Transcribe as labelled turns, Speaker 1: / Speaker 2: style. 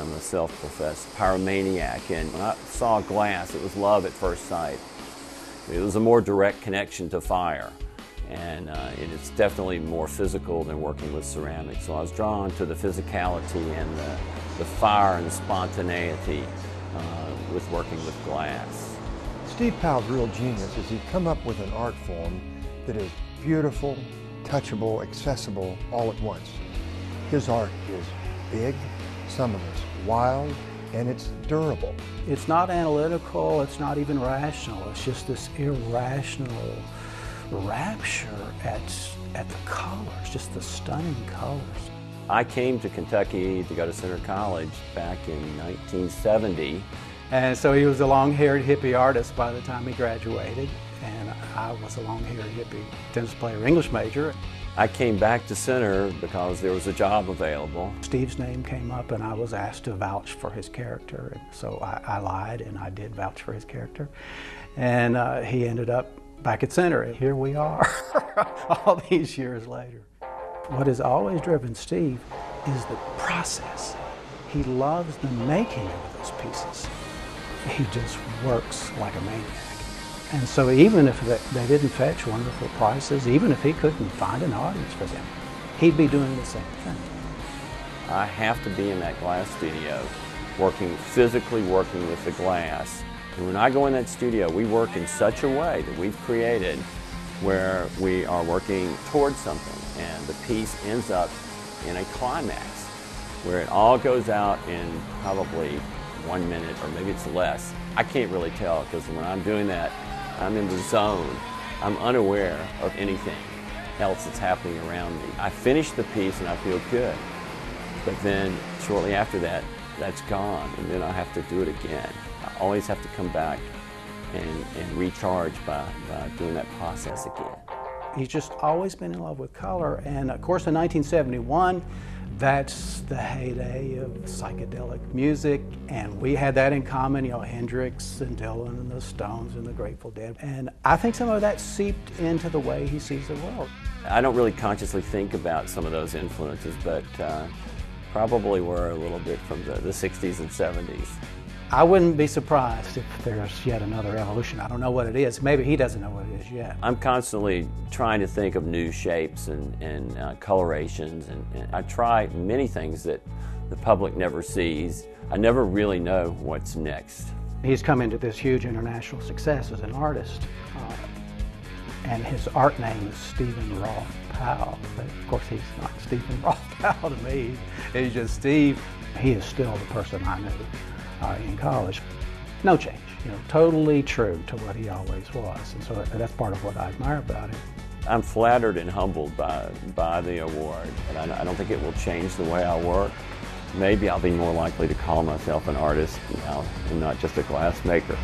Speaker 1: I'm a self-professed pyromaniac, and when I saw glass, it was love at first sight. It was a more direct connection to fire, and it's definitely more physical than working with ceramics. So I was drawn to the physicality and the fire and the spontaneity with working with glass.
Speaker 2: Steve Powell's real genius is he'd come up with an art form that is beautiful, touchable, accessible all at once. His art is big, some of it's wild, and it's durable.
Speaker 3: It's not analytical, it's not even rational, it's just this irrational rapture at the colors, just the stunning colors.
Speaker 1: I came to Kentucky to go to Center College back in 1970.
Speaker 3: And so he was a long-haired hippie artist by the time he graduated, and I was a long-haired hippie tennis player, English major.
Speaker 1: I came back to Center because there was a job available.
Speaker 3: Steve's name came up and I was asked to vouch for his character, and so I lied and I did vouch for his character. And he ended up back at Center, and here we are all these years later. What has always driven Steve is the process. He loves the making of those pieces. He just works like a maniac. And so even if they didn't fetch wonderful prices, even if he couldn't find an audience for them, he'd be doing the same thing.
Speaker 1: I have to be in that glass studio, physically working with the glass. And when I go in that studio, we work in such a way that we've created where we are working towards something, and the piece ends up in a climax where it all goes out in probably 1 minute, or maybe it's less. I can't really tell, because when I'm doing that, I'm in the zone. I'm unaware of anything else that's happening around me. I finish the piece and I feel good, but then shortly after that, that's gone, and then I have to do it again. I always have to come back and recharge by doing that process again.
Speaker 3: He's just always been in love with color, and of course in 1971, that's the heyday of psychedelic music, and we had that in common, you know, Hendrix and Dylan and the Stones and the Grateful Dead. And I think some of that seeped into the way he sees the world.
Speaker 1: I don't really consciously think about some of those influences, but probably were a little bit from the 60s and 70s.
Speaker 3: I wouldn't be surprised if there's yet another evolution. I don't know what it is. Maybe he doesn't know what it is yet.
Speaker 1: I'm constantly trying to think of new shapes and colorations, and I try many things that the public never sees. I never really know what's next.
Speaker 3: He's come into this huge international success as an artist, and his art name is Stephen Rolfe Powell. But of course, he's not Stephen Rolfe Powell to me. He's just Steve. He is still the person I knew in college. No change, you know, totally true to what he always was, and so that's part of what I admire about him.
Speaker 1: I'm flattered and humbled by the award, and I don't think it will change the way I work. Maybe I'll be more likely to call myself an artist now and not just a glass maker.